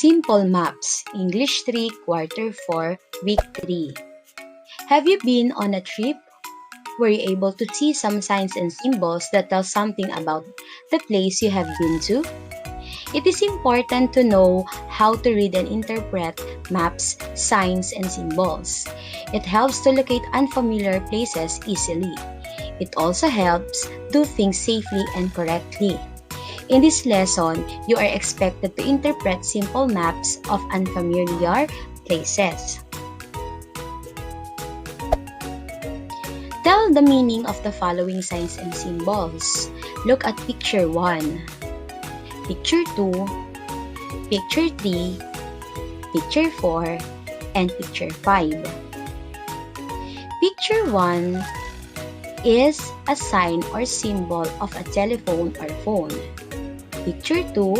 Simple Maps, English 3, Quarter 4, Week 3. Have you been on a trip? Were you able to see some signs and symbols that tell something about the place you have been to? It is important to know how to read and interpret maps, signs, and symbols. It helps to locate unfamiliar places easily. It also helps do things safely and correctly. In this lesson, you are expected to interpret simple maps of unfamiliar places. Tell the meaning of the following signs and symbols. Look at picture 1, picture 2, picture 3, picture 4, and picture 5. Picture 1 is a sign or symbol of a telephone or phone. Picture 2,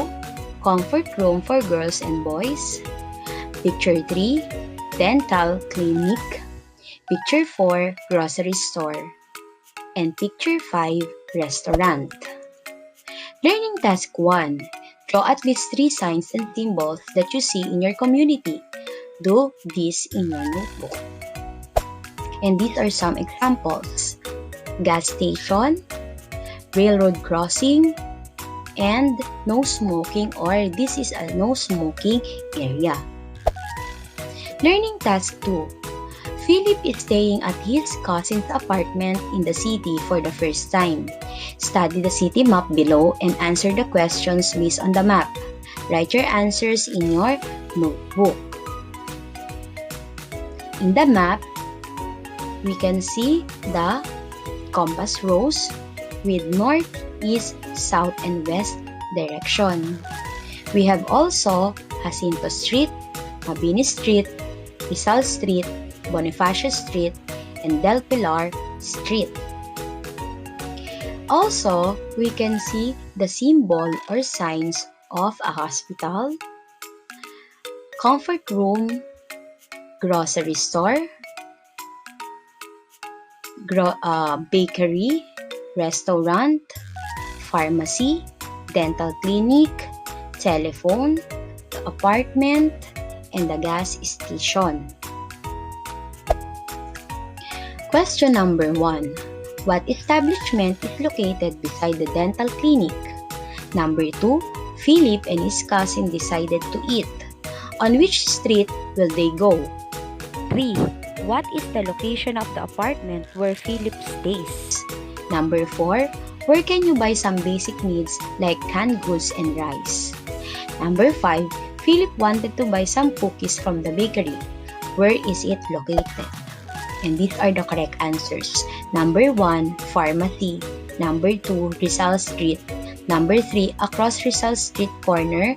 comfort room for girls and boys. Picture 3, dental clinic. Picture 4, grocery store. And picture 5, restaurant. Learning task 1. Draw at least 3 signs and symbols that you see in your community. Do this in your notebook. And these are some examples. Gas station, railroad crossing, and no smoking, or this is a no smoking area. Learning task 2. Philip is staying at his cousin's apartment in the city for the first time. Study the city map below and answer the questions based on the map. Write your answers in your notebook. In the map, we can see the compass rose with north, east, south, and west direction. We have also Jacinto Street, Mabini Street, Rizal Street, Bonifacio Street, and Del Pilar Street. Also, we can see the symbol or signs of a hospital, comfort room, grocery store, bakery, restaurant, pharmacy, dental clinic, telephone, the apartment, and the gas station. Question number 1. What establishment is located beside the dental clinic? Number 2. Philip and his cousin decided to eat. On which street will they go? 3. What is the location of the apartment where Philip stays? Number 4. Where can you buy some basic needs like canned goods and rice? Number 5. Philip wanted to buy some cookies from the bakery. Where is it located? And these are the correct answers. Number 1, pharmacy. Number 2, Rizal Street. Number 3, across Rizal Street corner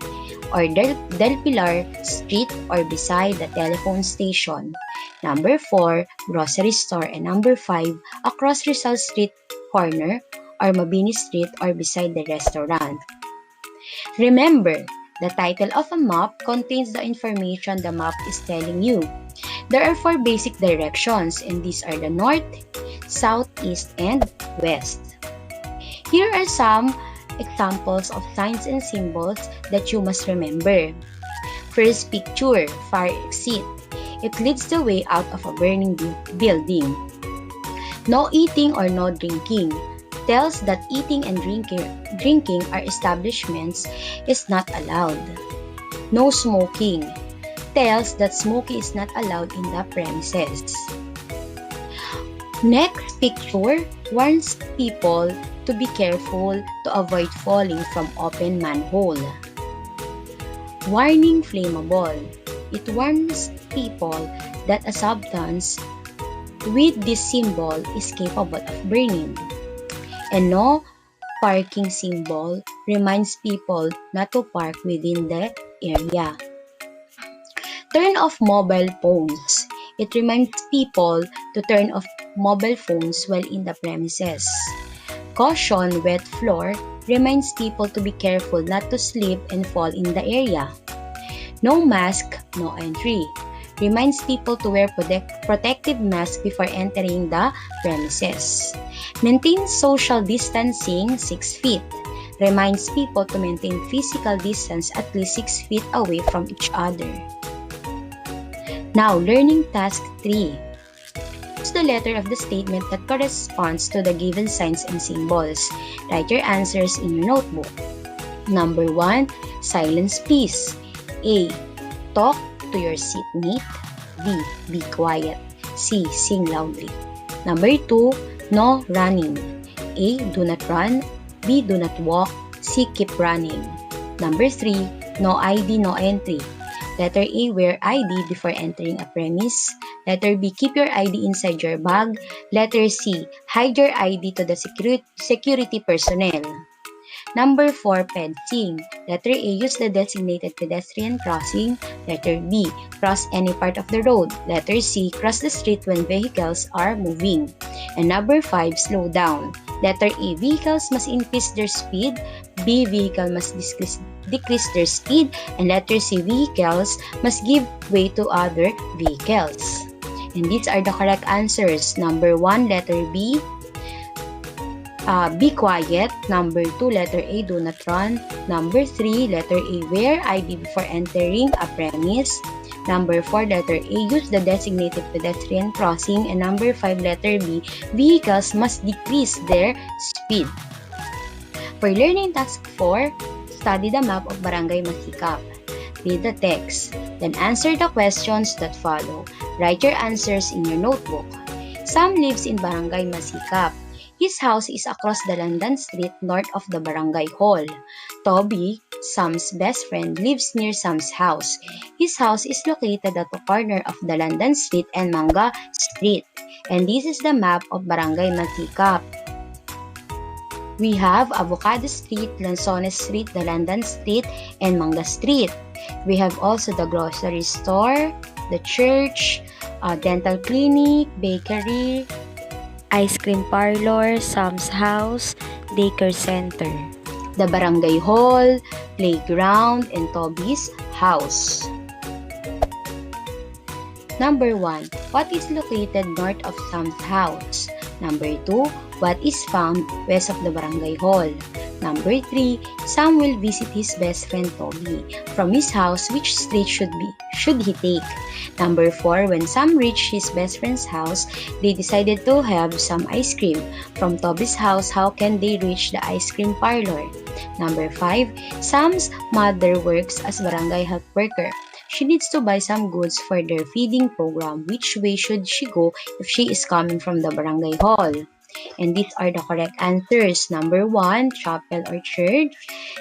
or Del Pilar Street or beside the telephone station. Number 4, grocery store. And number 5, across Rizal Street corner or Mabini Street or beside the restaurant. Remember, the title of a map contains the information the map is telling you. There are 4 basic directions, and these are the north, south, east, and west. Here are some examples of signs and symbols that you must remember. First picture, fire exit. It leads the way out of a burning building. No eating or no drinking tells that eating and drinking our establishments is not allowed. No smoking tells that smoking is not allowed in the premises. Next picture warns people to be careful to avoid falling from open manhole. Warning flammable. It warns people that a substance with this symbol is capable of burning. And no parking symbol reminds people not to park within the area. Turn off mobile phones. It reminds people to turn off mobile phones while in the premises. Caution, wet floor reminds people to be careful not to slip and fall in the area. No mask, no entry reminds people to wear protective masks before entering the premises. Maintain social distancing 6 feet. reminds people to maintain physical distance at least 6 feet away from each other. Now, learning task 3. Choose the letter of the statement that corresponds to the given signs and symbols. Write your answers in your notebook. Number 1, silence please. A. Talk to your seatmate. B. Be quiet. C. Sing loudly. Number 2, no running. A. Do not run. B. Do not walk. C. Keep running. Number 3, no ID, no entry. Letter A. Wear ID before entering a premise. Letter B. Keep your ID inside your bag. Letter C. Hide your ID to the security personnel. Number 4, fencing. Letter A. Use the designated pedestrian crossing. Letter B. Cross any part of the road. Letter C. Cross the street when vehicles are moving. And number 5, slow down. Letter A. Vehicles must increase their speed. B. Vehicle must decrease their speed. And letter C. Vehicles must give way to other vehicles. And these are the correct answers. Number 1, letter B. Be quiet. Number 2, letter A. Do not run. Number 3, letter A. Wear ID before entering a premise. Number 4, letter A. Use the designated pedestrian crossing. And number 5, letter B. Vehicles must decrease their speed. For learning task 4, study the map of Barangay Masikap. Read the text. Then answer the questions that follow. Write your answers in your notebook. Sam lives in Barangay Masikap. His house is across the Landan Street north of the barangay hall. Toby, Sam's best friend, lives near Sam's house. His house is located at the corner of the Landan Street and Manga Street. And this is the map of Barangay Masikap. We have Avocado Street, Lanzones Street, the Landan Street, and Manga Street. We have also the grocery store, the church, dental clinic, bakery, ice cream parlor, Sam's house, daycare center, the barangay hall, playground, and Toby's house. Number 1, what is located north of Sam's house? Number 2, what is found west of the barangay hall? Number 3, Sam will visit his best friend Toby. From his house, which street should he take? Number 4, when Sam reached his best friend's house, they decided to have some ice cream. From Toby's house, how can they reach the ice cream parlor? Number 5, Sam's mother works as barangay health worker. She needs to buy some goods for their feeding program. Which way should she go if she is coming from the barangay hall? And these are the correct answers. Number 1, chapel or church.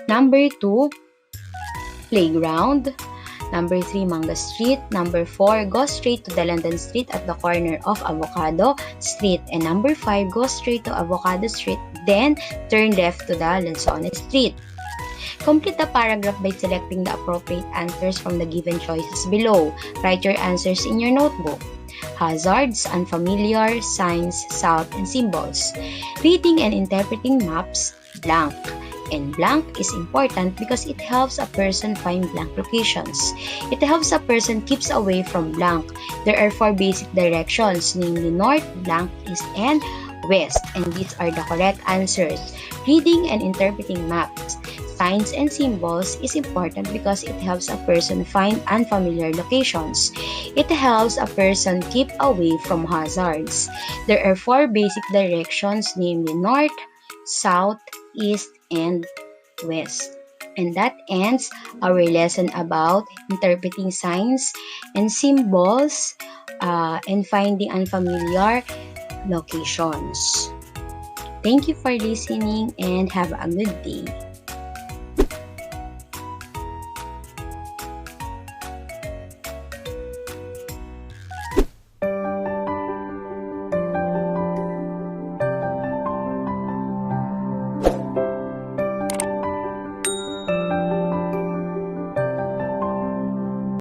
Number 2, playground. Number 3, Manga Street. Number 4, go straight to the Landan Street at the corner of Avocado Street. And number 5, go straight to Avocado Street, then turn left to the Lanzones Street. Complete the paragraph by selecting the appropriate answers from the given choices below. Write your answers in your notebook. Hazards, unfamiliar, signs, sound, and symbols. Reading and interpreting maps, blank. And blank is important because it helps a person find blank locations. It helps a person keeps away from blank. There are 4 basic directions, namely north, blank, east, and west. And these are the correct answers. Reading and interpreting maps, signs, and symbols is important because it helps a person find unfamiliar locations. It helps a person keep away from hazards. There are 4 basic directions, namely north, south, east, and west. And that ends our lesson about interpreting signs and symbols and finding unfamiliar locations. Thank you for listening and have a good day.